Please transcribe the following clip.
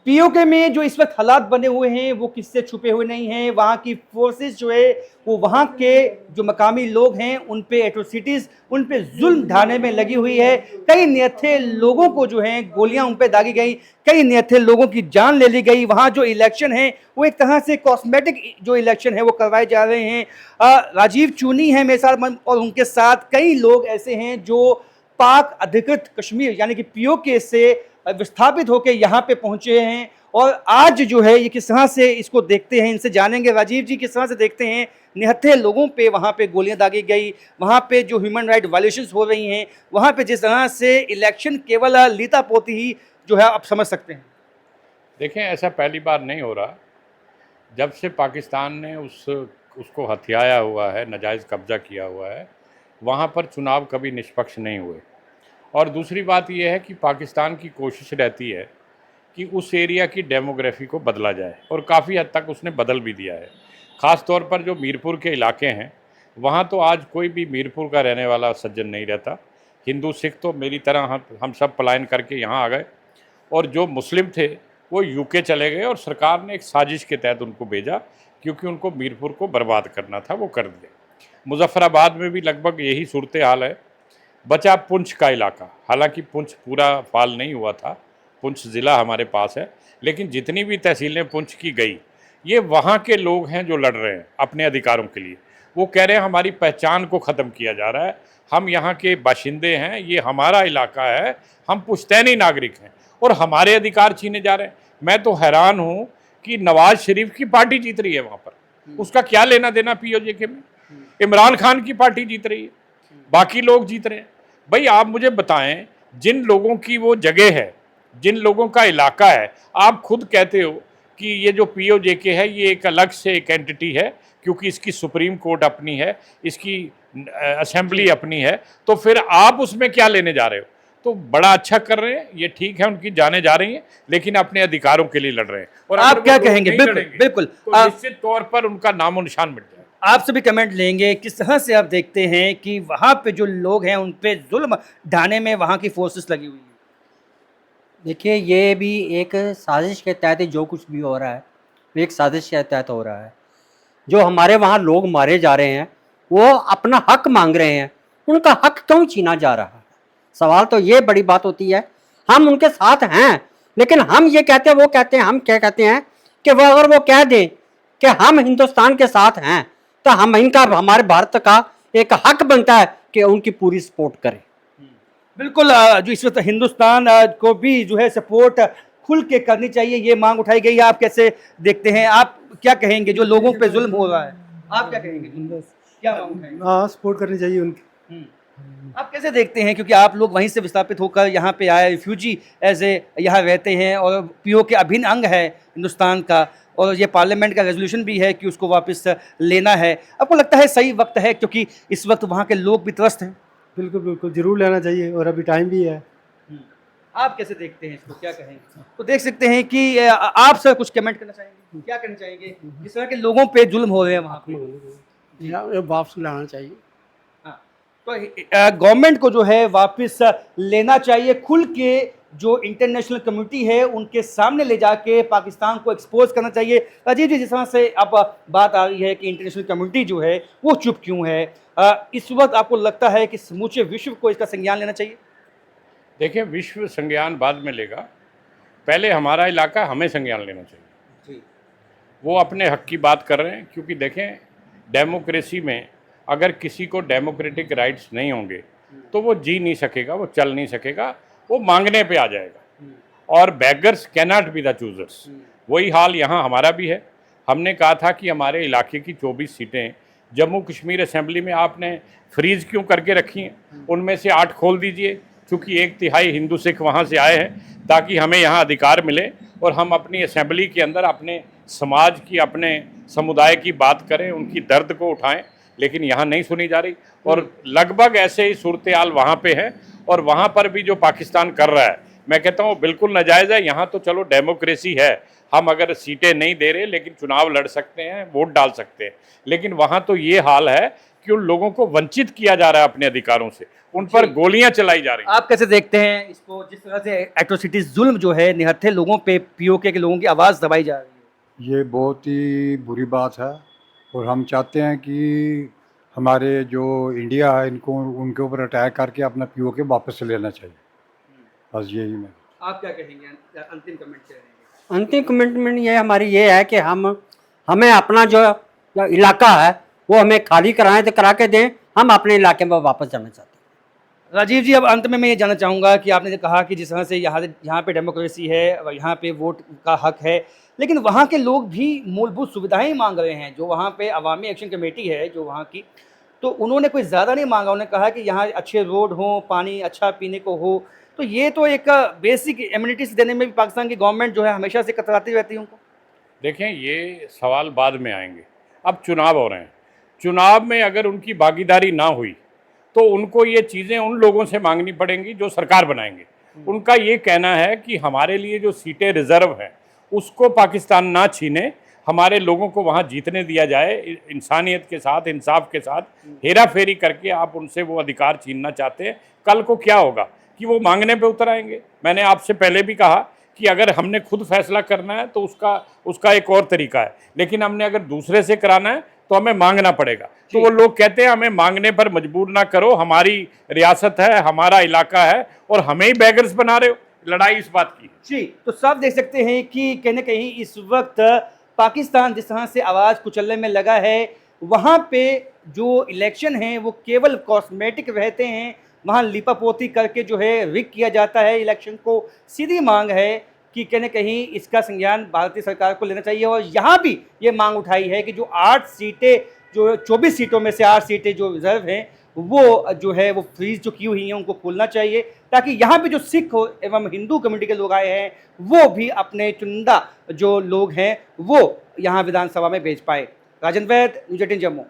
PoK में जो इस वक्त हालात बने हुए हैं वो किससे छुपे हुए नहीं हैं। वहाँ की फोर्सेस जो है वो वहाँ के जो मकामी लोग हैं उन पे एट्रोसिटीज़, उन पे जुल्म ढाने में लगी हुई है। कई निहत्थे लोगों को जो है गोलियां उन पे दागी गई, कई निहत्थे लोगों की जान ले ली गई। वहाँ जो इलेक्शन है वो एक तरह से कॉस्मेटिक जो इलेक्शन है वो करवाए जा रहे हैं। राजीव चूनी है मेरे साथ और उनके साथ कई लोग ऐसे हैं जो पाक अधिकृत कश्मीर यानी कि पीओके से विस्थापित होकर यहाँ पे पहुंचे हैं। और आज जो है ये किस तरह से इसको देखते हैं, इनसे जानेंगे। राजीव जी, किस तरह से देखते हैं निहत्थे लोगों पे वहाँ पे गोलियां दागी गई, वहाँ पे जो ह्यूमन राइट वायलेशंस हो रही हैं, वहाँ पे जिस तरह से इलेक्शन केवल लीता पोती ही जो है आप समझ सकते हैं। देखें, ऐसा पहली बार नहीं हो रहा। जब से पाकिस्तान ने उसको हथियाया हुआ है, नाजायज़ कब्जा किया हुआ है, वहाँ पर चुनाव कभी निष्पक्ष नहीं हुए। और दूसरी बात यह है कि पाकिस्तान की कोशिश रहती है कि उस एरिया की डेमोग्राफी को बदला जाए, और काफ़ी हद तक उसने बदल भी दिया है। ख़ास तौर पर जो मीरपुर के इलाके हैं, वहाँ तो आज कोई भी मीरपुर का रहने वाला सज्जन नहीं रहता। हिंदू सिख तो मेरी तरह हम सब पलायन करके यहाँ आ गए, और जो मुस्लिम थे वो यूके चले गए, और सरकार ने एक साजिश के तहत उनको भेजा, क्योंकि उनको मीरपुर को बर्बाद करना था, वो कर दिया। मुजफ्फराबाद में भी लगभग यही सूरत हाल है। बचा पुंछ का इलाका, हालांकि पुंछ पूरा फाल नहीं हुआ था, पुंछ ज़िला हमारे पास है, लेकिन जितनी भी तहसीलें पुंछ की गई, ये वहाँ के लोग हैं जो लड़ रहे हैं अपने अधिकारों के लिए। वो कह रहे हैं हमारी पहचान को ख़त्म किया जा रहा है, हम यहाँ के बाशिंदे हैं, ये हमारा इलाका है, हम पुश्तैनी नागरिक हैं, और हमारे अधिकार छीने जा रहे हैं। मैं तो हैरान हूँ कि नवाज शरीफ की पार्टी जीत रही है वहाँ पर, उसका क्या लेना देना पीओजे में। इमरान खान की पार्टी जीत रही है, बाकी लोग जीत रहे हैं। भाई आप मुझे बताएं, जिन लोगों की वो जगह है, जिन लोगों का इलाका है, आप खुद कहते हो कि ये जो पीओजे है ये एक अलग से एक एंटिटी है, क्योंकि इसकी सुप्रीम कोर्ट अपनी है, इसकी असेंबली अपनी है, तो फिर आप उसमें क्या लेने जा रहे हो? तो बड़ा अच्छा कर रहे हैं, ये ठीक है, उनकी जाने जा रही हैं, लेकिन अपने अधिकारों के लिए लड़ रहे हैं। और आप क्या कहेंगे? बिल्कुल बिल्कुल, तो निश्चित तौर पर उनका नामो निशान मिट जाए। आपसे भी कमेंट लेंगे, किस तरह से आप देखते हैं कि वहाँ पे जो लोग हैं उन पे जुल्म ढाने में वहाँ की फोर्सेस लगी हुई हैं? देखिए, ये भी एक साजिश के तहत ही जो कुछ भी हो रहा है, वो एक साजिश के तहत हो रहा है। जो हमारे वहाँ लोग मारे जा रहे हैं, वो अपना हक मांग रहे हैं, उनका हक क्यों छीना जा रहा है? सवाल तो ये बड़ी बात होती है। हम उनके साथ हैं, लेकिन हम ये कहते हैं, वो कहते हैं, हम क्या कहते हैं कि वो अगर वो कह दें कि हम हिंदुस्तान के साथ हैं, तो हम इनका, हमारे भारत का एक हक बनता है कि उनकी पूरी सपोर्ट करें। बिल्कुल, जो इस वक्त हिंदुस्तान को भी जो है सपोर्ट खुल के करनी चाहिए, ये मांग उठाई गई है। आप कैसे देखते हैं? आप क्या कहेंगे जो लोगों पे जुल्म हो रहा है? आप क्या कहेंगे? क्या मांग उठाएंगे? हाँ, सपोर्ट करनी चाहिए उनकी। आप कैसे देखते हैं, क्योंकि आप लोग वहीं से विस्थापित होकर यहाँ पे आए, रिफ्यूजी एज ए यहाँ रहते हैं, और पीओ के अभिन्न अंग है हिंदुस्तान का, और ये पार्लियामेंट का रेजोल्यूशन भी है कि उसको वापस लेना है। आपको लगता है सही वक्त है, क्योंकि इस वक्त वहाँ के लोग भी त्रस्त हैं? बिल्कुल बिल्कुल, जरूर लेना चाहिए, और अभी टाइम भी है। आप कैसे देखते हैं इसको, क्या कहेंगे? तो देख सकते हैं कि आप सर कुछ कमेंट करना चाहेंगे, क्या करना चाहेंगे जिस तरह के लोगों पे जुल्म हो रहे हैं वहाँ पे? वापस लाना चाहिए। तो गवर्नमेंट को जो है वापस लेना चाहिए, खुल के जो इंटरनेशनल कम्युनिटी है उनके सामने ले जाके पाकिस्तान को एक्सपोज करना चाहिए। राजीव जी, जिस तरह से अब बात आ रही है कि इंटरनेशनल कम्युनिटी जो है वो चुप क्यों है, इस वक्त आपको लगता है कि समूचे विश्व को इसका संज्ञान लेना चाहिए? देखिए, विश्व संज्ञान बाद में लेगा, पहले हमारा इलाका हमें संज्ञान लेना चाहिए। वो अपने हक की बात कर रहे हैं, क्योंकि देखें, डेमोक्रेसी में अगर किसी को डेमोक्रेटिक राइट्स नहीं होंगे तो वो जी नहीं सकेगा, वो चल नहीं सकेगा, वो मांगने पे आ जाएगा। और beggars cannot be the choosers. वही हाल यहाँ हमारा भी है। हमने कहा था कि हमारे इलाके की 24 सीटें जम्मू कश्मीर असेंबली में आपने फ्रीज क्यों करके रखी हैं? उनमें से 8 खोल दीजिए, क्योंकि 1/3 हिंदू सिख वहाँ से आए हैं, ताकि हमें यहाँ अधिकार मिले और हम अपनी असेंबली के अंदर अपने समाज की, अपने समुदाय की बात करें, उनकी दर्द को उठाएं। लेकिन यहाँ नहीं सुनी जा रही, और लगभग ऐसे ही सूरत हाल वहाँ पे है। और वहाँ पर भी जो पाकिस्तान कर रहा है, मैं कहता हूँ बिल्कुल नाजायज़ है। यहाँ तो चलो डेमोक्रेसी है, हम अगर सीटें नहीं दे रहे लेकिन चुनाव लड़ सकते हैं, वोट डाल सकते हैं, लेकिन वहाँ तो ये हाल है कि उन लोगों को वंचित किया जा रहा है अपने अधिकारों से, उन पर जी। गोलियां चलाई जा रही हैं। आप कैसे देखते हैं इसको, जिस तरह से एट्रोसिटीज जुल्म जो है निहत्थे लोगों पे पीओके के लोगों की आवाज़ दबाई जा रही है? ये बहुत ही बुरी बात है और हम चाहते हैं कि हमारे जो इंडिया है इनको उनके ऊपर अटैक करके अपना पीओके वापस से लेना चाहिए। बस यही मैं आप क्या कहेंगे, अंतिम कमेंट क्या रहेंगे? अंतिम कमिटमेंट ये हमारी ये है कि हमें अपना जो इलाका है वो हमें खाली कराएं तो करा के दें, हम अपने इलाके में वापस जाना चाहते हैं। राजीव जी, अब अंत में मैं ये जानना चाहूँगा कि आपने जो कहा कि जिस तरह से यहाँ पे डेमोक्रेसी है, यहाँ पे वोट का हक है, लेकिन वहाँ के लोग भी मूलभूत सुविधाएं मांग रहे हैं। जो वहाँ पे अवामी एक्शन कमेटी है जो वहाँ की, तो उन्होंने कोई ज़्यादा नहीं मांगा। उन्होंने कहा कि यहाँ अच्छे रोड हों, पानी अच्छा पीने को हो। तो ये तो एक बेसिक एमिनिटीज़ देने में भी पाकिस्तान की गवर्नमेंट जो है हमेशा से कतराती रहती है उनको। देखें, ये सवाल बाद में आएंगे, अब चुनाव हो रहे हैं। चुनाव में अगर उनकी भागीदारी ना हुई तो उनको ये चीज़ें उन लोगों से मांगनी पड़ेंगी जो सरकार बनाएंगे। उनका ये कहना है कि हमारे लिए जो सीटें रिजर्व हैं उसको पाकिस्तान ना छीने, हमारे लोगों को वहाँ जीतने दिया जाए, इंसानियत के साथ, इंसाफ के साथ। हेरा फेरी करके आप उनसे वो अधिकार छीनना चाहते हैं। कल को क्या होगा कि वो मांगने पे उतर आएंगे। मैंने आपसे पहले भी कहा कि अगर हमने खुद फैसला करना है तो उसका एक और तरीका है, लेकिन हमने अगर दूसरे से कराना है तो हमें मांगना पड़ेगा। तो वो लोग कहते हैं हमें मांगने पर मजबूर ना करो, हमारी रियासत है, हमारा इलाका है और हमें ही बैगर्स बना रहे हो। लड़ाई इस बात की है। जी, तो साफ देख सकते हैं कि कहीं न कहीं इस वक्त पाकिस्तान जिस तरह से आवाज़ कुचलने में लगा है, वहाँ पे जो इलेक्शन हैं वो केवल कॉस्मेटिक रहते हैं। वहाँ लिपापोती करके जो है रिग किया जाता है इलेक्शन को। सीधी मांग है कि कहीं न कहीं इसका संज्ञान भारतीय सरकार को लेना चाहिए। और यहाँ भी ये मांग उठाई है कि जो 8 सीटें, जो 24 सीटों में से 8 सीटें जो रिजर्व हैं, वो जो है वो फ्रीज जो की हुई हैं उनको खोलना चाहिए, ताकि यहाँ पे जो सिख एवं हिंदू कम्युनिटी के लोग आए हैं वो भी अपने चुनिंदा जो लोग हैं वो यहाँ विधानसभा में भेज पाए। राजन वैद, न्यूज़ 18 जम्मू।